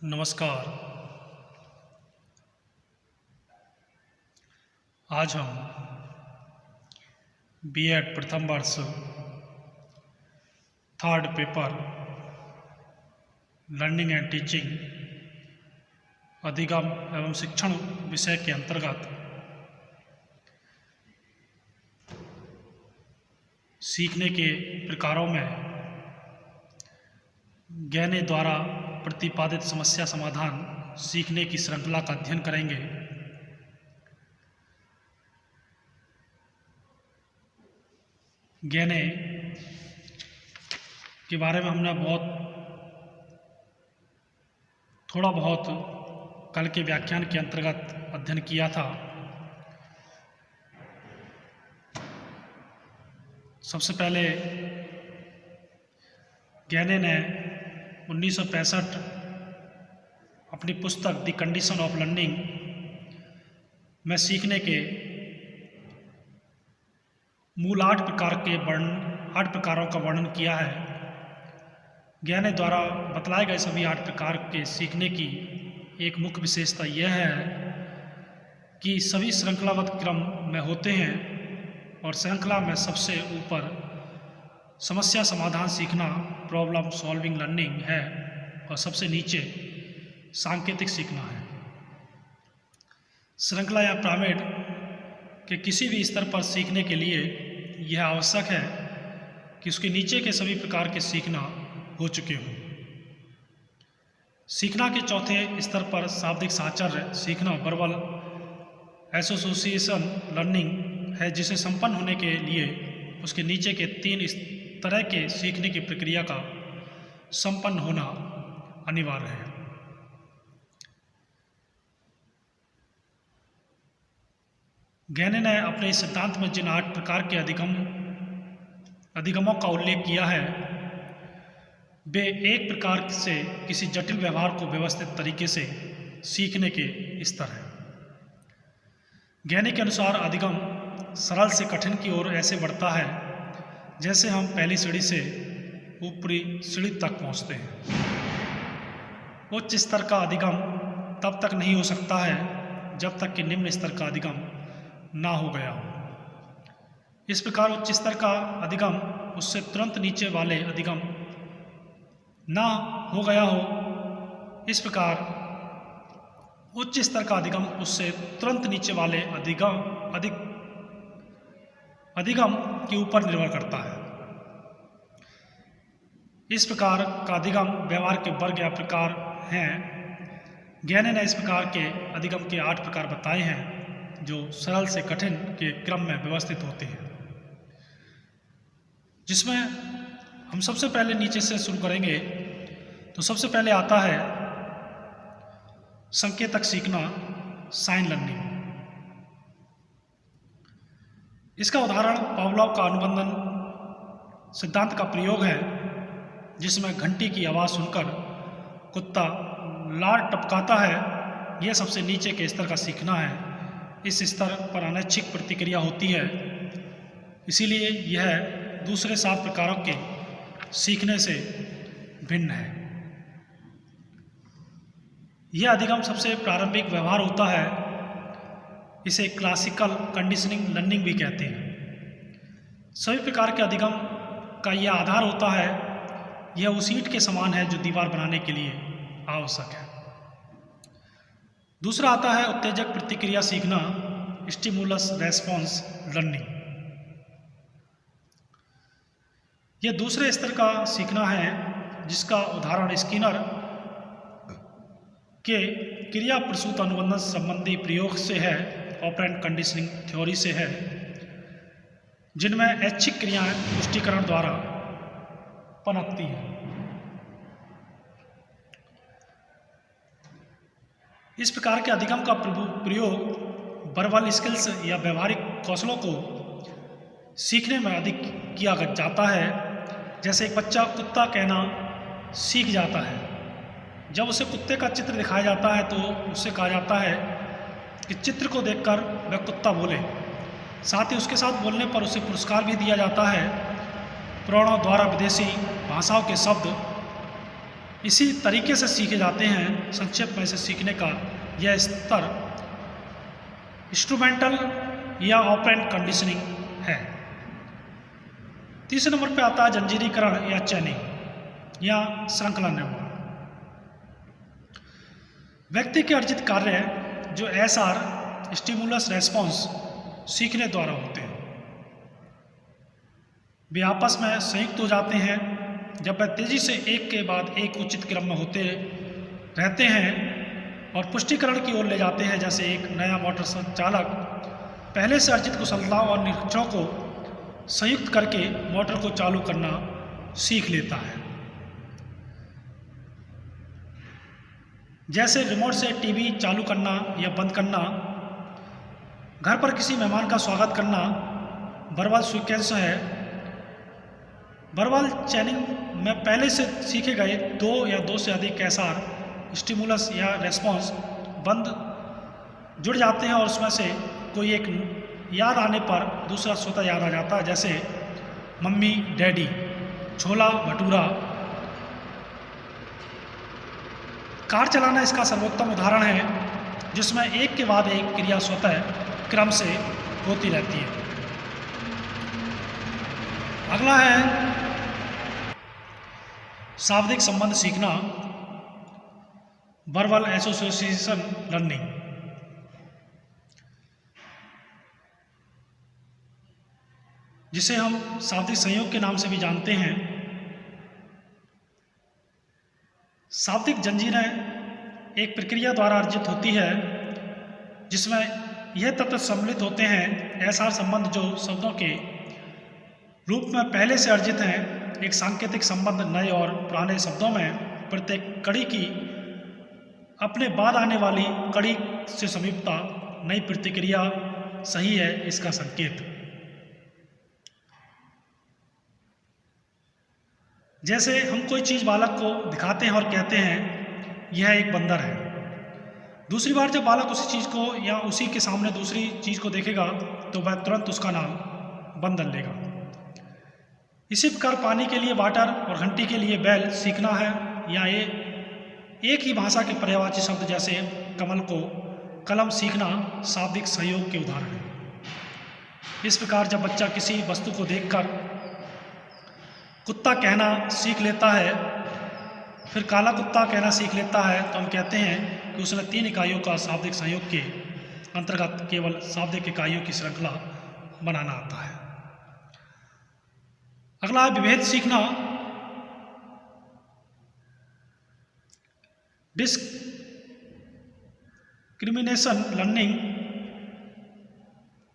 नमस्कार। आज हम बीएड प्रथम वर्ष third paper learning and teaching अधिगम एवं शिक्षण विषय के अंतर्गत सीखने के प्रकारों में गहने द्वारा प्रतिपादित समस्या समाधान सीखने की श्रृंखला का अध्ययन करेंगे। गहने के बारे में हमने थोड़ा बहुत कल के व्याख्यान के अंतर्गत अध्ययन किया था। सबसे पहले गहने ने 1965 अपनी पुस्तक द कंडीशन ऑफ लर्निंग में सीखने के मूल 8 प्रकारों का वर्णन किया है। गहने द्वारा बतलाए गए सभी 8 प्रकार के सीखने की एक मुख्य विशेषता यह है कि सभी श्रृंखलाबद्ध क्रम में होते हैं और श्रृंखला में सबसे ऊपर समस्या समाधान सीखना प्रॉब्लम सॉल्विंग लर्निंग है और सबसे नीचे सांकेतिक सीखना है। श्रृंखला या पिरामिड के किसी भी स्तर पर सीखने के लिए यह आवश्यक है कि उसके नीचे के सभी प्रकार के सीखना हो चुके हों। सीखना के चौथे स्तर पर शाब्दिक साहचर्य सीखना वर्बल एसोसिएशन लर्निंग है, जिसे संपन्न होने के लिए उसके नीचे के 3 तरह के सीखने की प्रक्रिया का संपन्न होना अनिवार्य है। गहने ने अपने इस सिद्धांत में जिन 8 प्रकार के अधिगमों का उल्लेख किया है वे एक प्रकार से किसी जटिल व्यवहार को व्यवस्थित तरीके से सीखने के स्तर हैं। गहने के अनुसार अधिगम सरल से कठिन की ओर ऐसे बढ़ता है जैसे हम पहली सीढ़ी से ऊपरी सीढ़ी तक पहुंचते हैं। उच्च स्तर का अधिगम तब तक नहीं हो सकता है जब तक कि निम्न स्तर का अधिगम ना हो गया हो। इस प्रकार उच्च स्तर का अधिगम उससे तुरंत नीचे वाले अधिगम ना हो गया हो। इस प्रकार उच्च स्तर का अधिगम उससे तुरंत नीचे वाले अधिगम के ऊपर निर्भर करता है। इस प्रकार का अधिगम व्यवहार के वर्ग या प्रकार हैं। गहने ने इस प्रकार के अधिगम के 8 प्रकार बताए हैं जो सरल से कठिन के क्रम में व्यवस्थित होते हैं, जिसमें हम सबसे पहले नीचे से शुरू करेंगे। तो सबसे पहले आता है संकेतक सीखना, साइन लर्निंग। इसका उदाहरण पावलोव का अनुबंधन सिद्धांत का प्रयोग है, जिसमें घंटी की आवाज़ सुनकर कुत्ता लार टपकाता है। यह सबसे नीचे के स्तर का सीखना है। इस स्तर पर अनैच्छिक प्रतिक्रिया होती है, इसीलिए यह दूसरे 7 प्रकारों के सीखने से भिन्न है। यह अधिगम सबसे प्रारंभिक व्यवहार होता है। इसे क्लासिकल कंडीशनिंग लर्निंग भी कहते हैं। सभी प्रकार के अधिगम का यह आधार होता है। यह उस ईंट के समान है जो दीवार बनाने के लिए आवश्यक है। दूसरा आता है उत्तेजक प्रतिक्रिया सीखना, स्टिमुलस रेस्पॉन्स लर्निंग। यह दूसरे स्तर का सीखना है, जिसका उदाहरण स्किनर के क्रिया प्रसूत अनुबंधन संबंधी प्रयोग से है, ऑपरेंट कंडीशनिंग थ्योरी से है, जिनमें ऐच्छिक क्रियाएं पुष्टिकरण द्वारा पनपती हैं। इस प्रकार के अधिगम का प्रयोग वर्बल स्किल्स या व्यवहारिक कौशलों को सीखने में अधिक किया जाता है। जैसे एक बच्चा कुत्ता कहना सीख जाता है। जब उसे कुत्ते का चित्र दिखाया जाता है तो उससे कहा जाता है कि चित्र को देखकर वह कुत्ता बोले। साथ ही उसके साथ बोलने पर उसे पुरस्कार भी दिया जाता है। पुराणों द्वारा विदेशी भाषाओं के शब्द इसी तरीके से सीखे जाते हैं। संक्षेप में इसे सीखने का यह स्तर इंस्ट्रूमेंटल या ऑपरेंट कंडीशनिंग है। तीसरे नंबर पे आता है जंजीरीकरण या चैनिंग या श्रृंखला निर्माण। व्यक्ति के अर्जित कार्य जो एसआर स्टिमुलस रेस्पॉन्स सीखने द्वारा होते हैं, वे आपस में संयुक्त हो जाते हैं जब वे तेजी से एक के बाद एक उचित क्रम में होते रहते हैं और पुष्टिकरण की ओर ले जाते हैं। जैसे एक नया मोटर संचालक पहले से अर्जित कुशलताओं और निरीक्षणों को संयुक्त करके मोटर को चालू करना सीख लेता है। जैसे रिमोट से टीवी चालू करना या बंद करना, घर पर किसी मेहमान का स्वागत करना वर्बल सीक्वेंस है। वर्बल चैनिंग में पहले से सीखे गए दो या दो से अधिक एसआर स्टिमुलस या रेस्पॉन्स बंद जुड़ जाते हैं और उसमें से कोई एक याद आने पर दूसरा स्वतः याद आ जाता है। जैसे मम्मी, डैडी, छोला भटूरा। कार चलाना इसका सर्वोत्तम उदाहरण है, जिसमें एक के बाद एक क्रिया स्वतः क्रम से होती रहती है। अगला है शाब्दिक संबंध सीखना, वर्बल एसोसिएशन लर्निंग। जिसे हम शाब्दिक संयोग के नाम से भी जानते हैं। शाब्दिक जंजीरें एक प्रक्रिया द्वारा अर्जित होती है जिसमें यह तत्व सम्मिलित होते हैं एसआर संबंध जो शब्दों के रूप में पहले से अर्जित हैं। एक सांकेतिक संबंध नए और पुराने शब्दों में प्रत्येक कड़ी की अपने बाद आने वाली कड़ी से समीपता नई प्रतिक्रिया सही है इसका संकेत। जैसे हम कोई चीज़ बालक को दिखाते हैं और कहते हैं यह एक बंदर है। दूसरी बार जब बालक उसी चीज़ को या उसी के सामने दूसरी चीज़ को देखेगा तो वह तुरंत उसका नाम बंदर लेगा। इसी प्रकार पानी के लिए वाटर और घंटी के लिए बैल सीखना है या ये एक ही भाषा के पर्यायवाची शब्द जैसे कमल को कलम सीखना शाब्दिक सहयोग के उदाहरण है। इस प्रकार जब बच्चा किसी वस्तु को देखकर कुत्ता कहना सीख लेता है, फिर काला कुत्ता कहना सीख लेता है, तो हम कहते हैं कि उसने 3 इकाइयों का शाब्दिक संयोग के अंतर्गत केवल शाब्दिक इकाइयों की श्रृंखला बनाना आता है। अगला है विभेद सीखना, डिस्क्रिमिनेशन लर्निंग।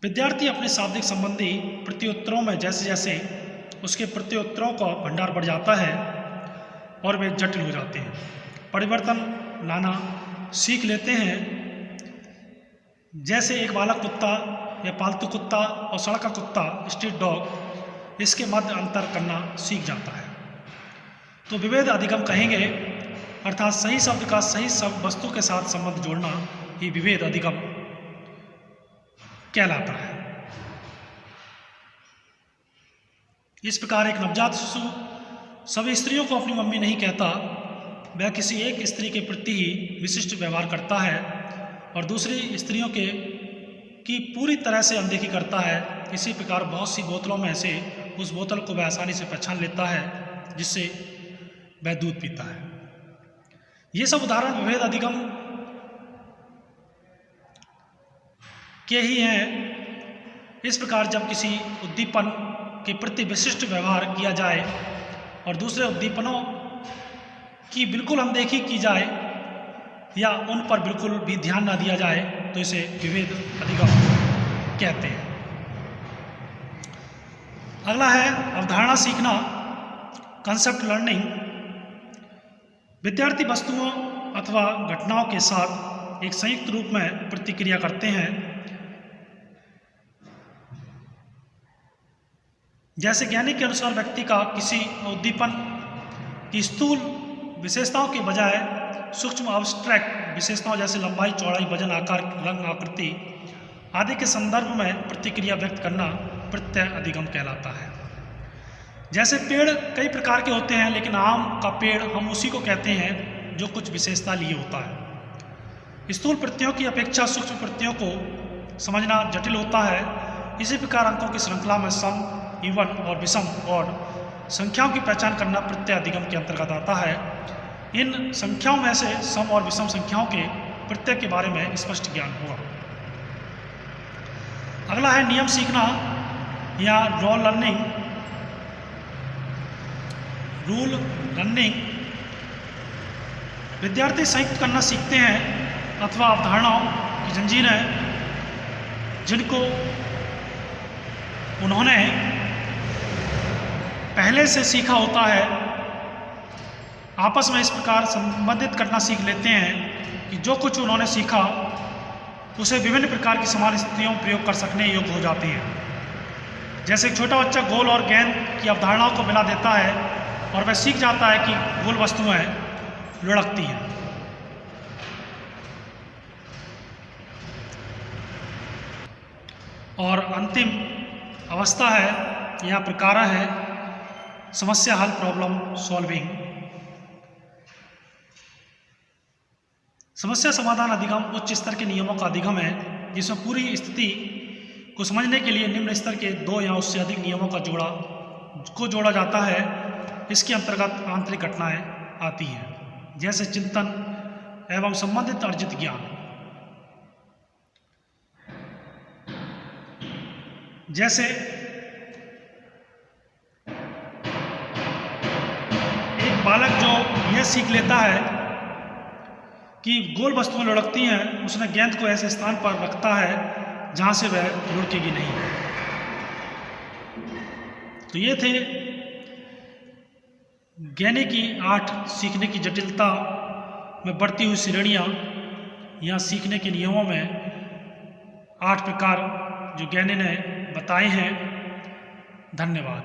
विद्यार्थी अपने शाब्दिक संबंधी प्रत्युत्तरों में जैसे जैसे उसके प्रत्युत्तरों का भंडार बढ़ जाता है और वे जटिल हो जाते हैं, परिवर्तन लाना सीख लेते हैं। जैसे एक बालक कुत्ता या पालतू कुत्ता और सड़क का कुत्ता स्ट्रीट डॉग इसके मध्य अंतर करना सीख जाता है। तो विभेद अधिगम कहेंगे, अर्थात सही शब्द का सही सब वस्तु के साथ संबंध जोड़ना ही विभेद अधिगम कहलाता है। इस प्रकार एक नवजात शिशु सभी स्त्रियों को अपनी मम्मी नहीं कहता, वह किसी एक स्त्री के प्रति ही विशिष्ट व्यवहार करता है और दूसरी स्त्रियों की पूरी तरह से अनदेखी करता है। इसी प्रकार बहुत सी बोतलों में से उस बोतल को वह आसानी से पहचान लेता है जिससे वह दूध पीता है। ये सब उदाहरण विभेद अधिगम के ही हैं। इस प्रकार जब किसी उद्दीपन के प्रति विशिष्ट व्यवहार किया जाए और दूसरे उद्दीपनों की बिल्कुल अनदेखी की जाए या उन पर बिल्कुल भी ध्यान न दिया जाए तो इसे विभेद अधिगम कहते हैं। अगला है अवधारणा सीखना, कंसेप्ट लर्निंग। विद्यार्थी वस्तुओं अथवा घटनाओं के साथ एक संयुक्त रूप में प्रतिक्रिया करते हैं। जैसे ज्ञानी के अनुसार व्यक्ति का किसी उद्दीपन की स्थूल विशेषताओं के बजाय सूक्ष्म अब्स्ट्रैक्ट विशेषताओं जैसे लंबाई, चौड़ाई, वजन, आकार, रंग, आकृति आदि के संदर्भ में प्रतिक्रिया व्यक्त करना प्रत्यय अधिगम कहलाता है। जैसे पेड़ कई प्रकार के होते हैं, लेकिन आम का पेड़ हम उसी को कहते हैं जो कुछ विशेषता लिए होता है। स्थूल प्रत्ययों की अपेक्षा सूक्ष्म प्रत्ययों को समझना जटिल होता है। इसी प्रकार अंकों की श्रृंखला में सम, इवन और विषम और संख्याओं की पहचान करना प्रत्यय अधिगम के अंतर्गत आता है। इन संख्याओं में से सम और विषम संख्याओं के प्रत्यय के बारे में स्पष्ट ज्ञान होगा। अगला है नियम सीखना या रूल लर्निंग। विद्यार्थी संयुक्त करना सीखते हैं अथवा अवधारणाओं की जंजीरें जिनको उन्होंने पहले से सीखा होता है, आपस में इस प्रकार संबंधित करना सीख लेते हैं कि जो कुछ उन्होंने सीखा उसे विभिन्न प्रकार की समान स्थितियों में प्रयोग कर सकने योग्य हो जाते हैं। जैसे एक छोटा बच्चा गोल और गेंद की अवधारणाओं को मिला देता है और वह सीख जाता है कि गोल वस्तुएं लुढ़कती हैं। और अंतिम अवस्था है या प्रकार है समस्या हल, प्रॉब्लम सॉल्विंग। समस्या समाधान अधिगम उच्च स्तर के नियमों का अधिगम है, जिसमें पूरी स्थिति को समझने के लिए निम्न स्तर के 2 या उससे अधिक नियमों को जोड़ा जाता है। इसके अंतर्गत आंतरिक घटनाएं आती हैं, जैसे चिंतन एवं संबंधित अर्जित ज्ञान। जैसे एक बालक जो यह सीख लेता है कि गोल वस्तुएं लुढ़कती हैं, उसने गेंद को ऐसे स्थान पर रखता है जहां से वह लुढ़केगी नहीं। तो ये थे ज्ञानी की 8 सीखने की जटिलता में बढ़ती हुई श्रेणियां या सीखने के नियमों में 8 प्रकार जो ज्ञानी ने बताए हैं। धन्यवाद।